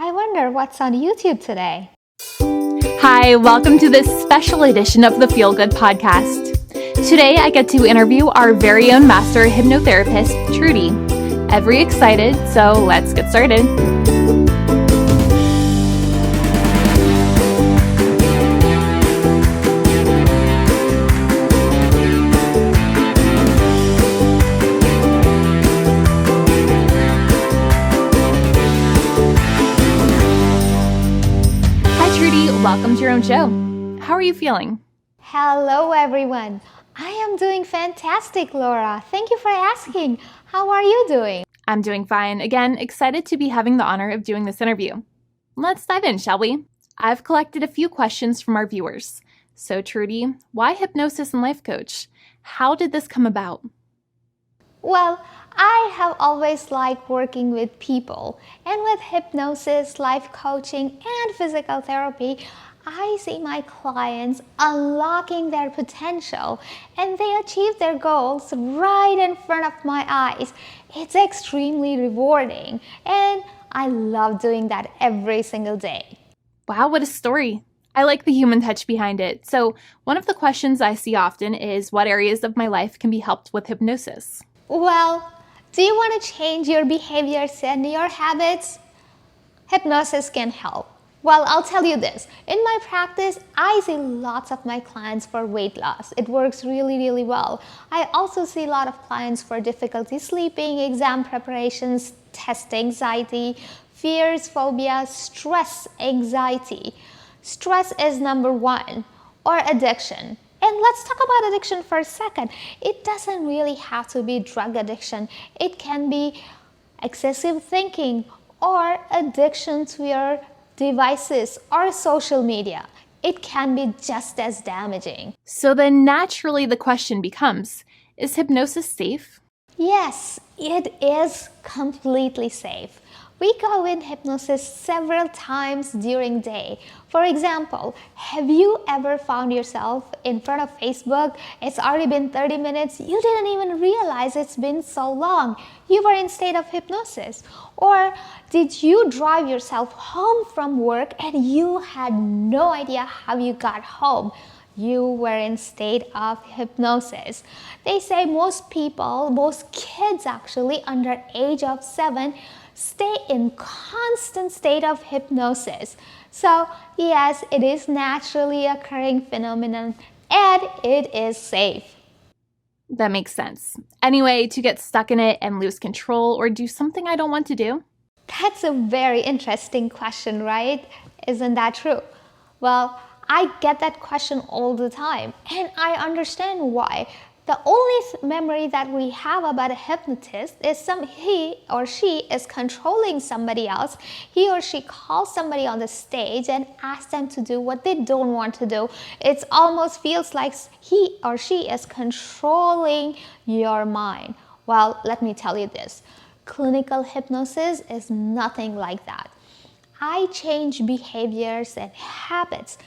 I wonder what's on YouTube today. Hi, welcome to this special edition of the Feel Good podcast. Today I get to interview our very own master hypnotherapist, Trudy. Every excited, so let's get started. Welcome to your own show. How are you feeling? Hello, everyone. I am doing fantastic, Laura. Thank you for asking. How are you doing? I'm doing fine. Again, excited to be having the honor of doing this interview. Let's dive in, shall we? I've collected a few questions from our viewers. So, Trudy, why hypnosis and life coach? How did this come about? Well, I have always liked working with people, and with hypnosis, life coaching, and physical therapy, I see my clients unlocking their potential and they achieve their goals right in front of my eyes. It's extremely rewarding, and I love doing that every single day. Wow, what a story. I like the human touch behind it. So, one of the questions I see often is what areas of my life can be helped with hypnosis? Well, do you want to change your behaviors and your habits? Hypnosis can help. Well, I'll tell you this. In my practice, I see lots of my clients for weight loss. It works really well. I also see a lot of clients for difficulty sleeping, exam preparations, test anxiety, fears, phobias, stress, anxiety. Stress is number one, or addiction. And let's talk about addiction for a second. It doesn't really have to be drug addiction. It can be excessive thinking or addiction to your devices or social media. It can be just as damaging. So then naturally the question becomes, is hypnosis safe? Yes, it is completely safe. We go in hypnosis several times during the day. For example, have you ever found yourself in front of Facebook? It's already been 30 minutes. You didn't even realize it's been so long. You were in state of hypnosis. Or did you drive yourself home from work and you had no idea how you got home? You were in state of hypnosis. They say most people, most kids actually under age of 7 stay in constant state of hypnosis. So yes, it is naturally occurring phenomenon and it is safe. That makes sense. Anyway, to get stuck in it and lose control or do something I don't want to do? That's a very interesting question, right? Isn't that true? Well, I get that question all the time, and I understand why. The only memory that we have about a hypnotist is he or she is controlling somebody else. He or she calls somebody on the stage and asks them to do what they don't want to do. It almost feels like he or she is controlling your mind. Well, let me tell you this. Clinical hypnosis is nothing like that. I change behaviors and habits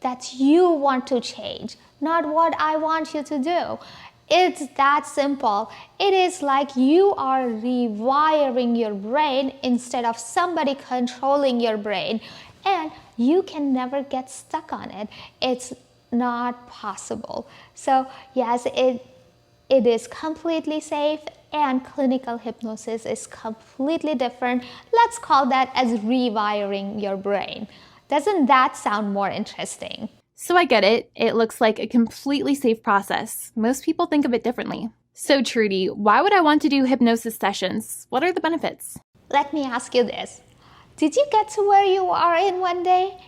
that you want to change, not what I want you to do. It's that simple. It is like you are rewiring your brain instead of somebody controlling your brain, and you can never get stuck on it. It's not possible. So yes, it is completely safe, and clinical hypnosis is completely different. Let's call that as rewiring your brain. Doesn't that sound more interesting? So I get it. It looks like a completely safe process. Most people think of it differently. So Trudy, why would I want to do hypnosis sessions? What are the benefits? Let me ask you this. Did you get to where you are in one day?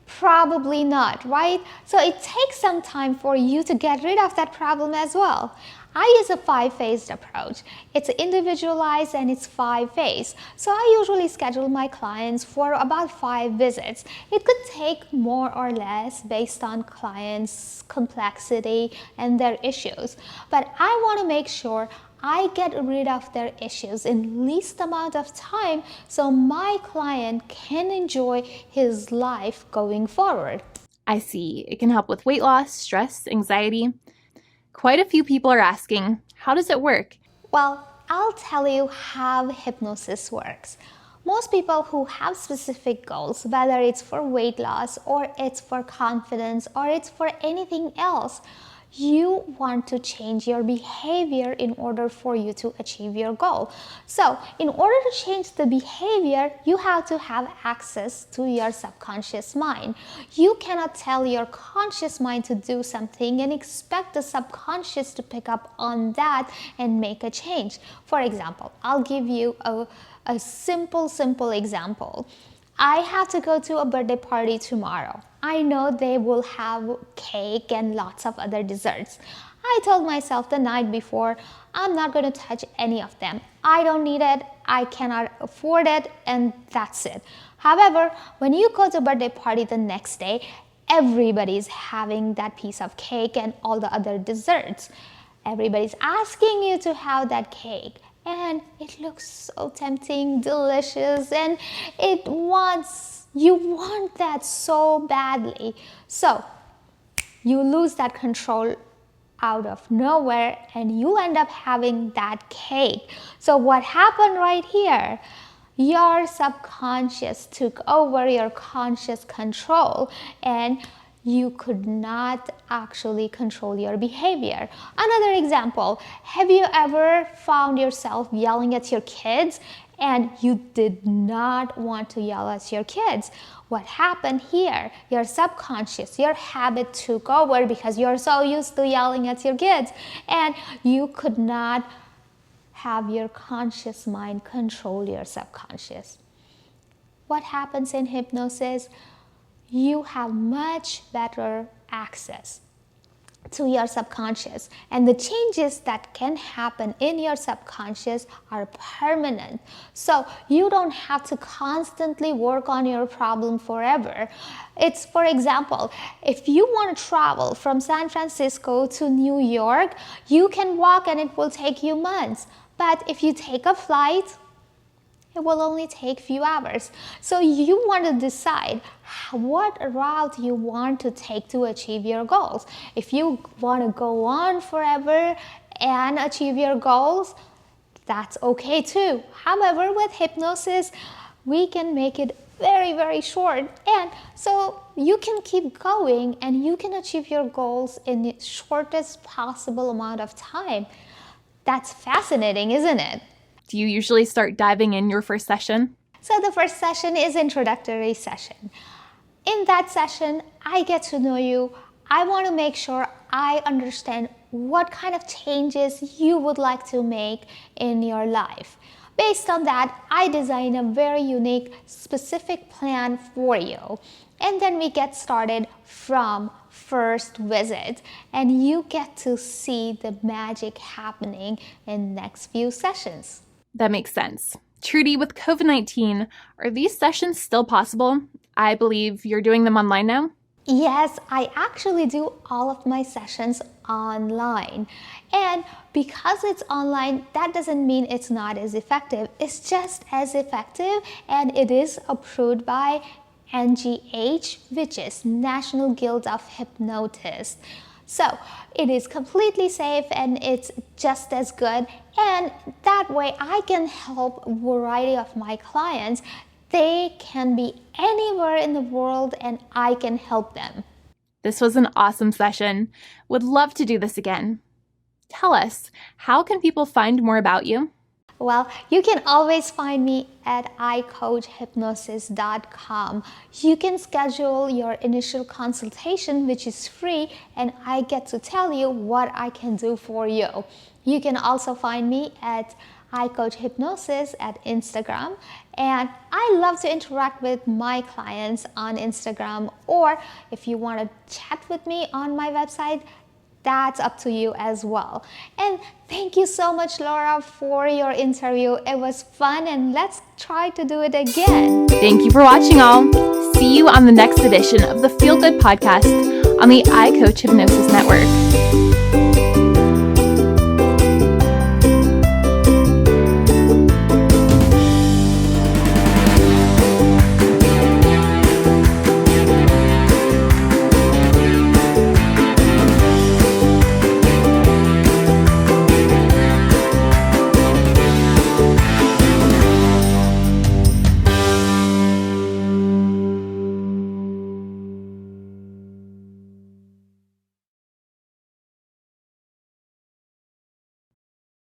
Probably not, right? So it takes some time for you to get rid of that problem as well. I use a 5-phased approach. It's individualized and it's 5-phase. So I usually schedule my clients for about 5 visits. It could take more or less based on clients' complexity and their issues. But I want to make sure I get rid of their issues in least amount of time so my client can enjoy his life going forward. I see. It can help with weight loss, stress, anxiety. Quite a few people are asking, how does it work? Well, I'll tell you how hypnosis works. Most people who have specific goals, whether it's for weight loss or it's for confidence or it's for anything else, you want to change your behavior in order for you to achieve your goal. So in order to change the behavior, you have to have access to your subconscious mind. You cannot tell your conscious mind to do something and expect the subconscious to pick up on that and make a change. For example, I'll give you a simple example. I have to go to a birthday party tomorrow. I know they will have cake and lots of other desserts. I told myself the night before, I'm not going to touch any of them. I don't need it, I cannot afford it, and that's it. However, when you go to a birthday party the next day, everybody's having that piece of cake and all the other desserts. Everybody's asking you to have that cake. And it looks so tempting, delicious, and you want that so badly. So you lose that control out of nowhere and you end up having that cake. So what happened right here? Your subconscious took over your conscious control and you could not actually control your behavior. Another example, have you ever found yourself yelling at your kids and you did not want to yell at your kids? What happened here? Your subconscious, your habit took over because you're so used to yelling at your kids and you could not have your conscious mind control your subconscious. What happens in hypnosis? You have much better access to your subconscious, and the changes that can happen in your subconscious are permanent. So you don't have to constantly work on your problem forever. It's, for example, if you want to travel from San Francisco to New York, you can walk and it will take you months. But if you take a flight, it will only take a few hours. So you want to decide what route you want to take to achieve your goals. If you want to go on forever and achieve your goals, that's okay too. However, with hypnosis, we can make it very short, and so you can keep going and you can achieve your goals in the shortest possible amount of time. That's fascinating, isn't it? Do you usually start diving in your first session? So the first session is introductory session. In that session, I get to know you. I want to make sure I understand what kind of changes you would like to make in your life. Based on that, I design a very unique, specific plan for you. And then we get started from first visit, and you get to see the magic happening in next few sessions. That makes sense. Trudy, with COVID-19, are these sessions still possible? I believe you're doing them online now? Yes, I actually do all of my sessions online. And because it's online, that doesn't mean it's not as effective. It's just as effective, and it is approved by NGH, which is National Guild of Hypnotists. So it is completely safe and it's just as good. And that way I can help a variety of my clients. They can be anywhere in the world and I can help them. This was an awesome session. Would love to do this again. Tell us, how can people find more about you? Well, you can always find me at icoachhypnosis.com. You can schedule your initial consultation, which is free, and I get to tell you what I can do for you. You can also find me at iCoach Hypnosis at Instagram, and I love to interact with my clients on Instagram, or if you want to chat with me on my website, that's up to you as well. And thank you so much, Laura, for your interview. It was fun, and let's try to do it again. Thank you for watching, all. See you on the next edition of the Feel Good Podcast on the iCoach Hypnosis Network.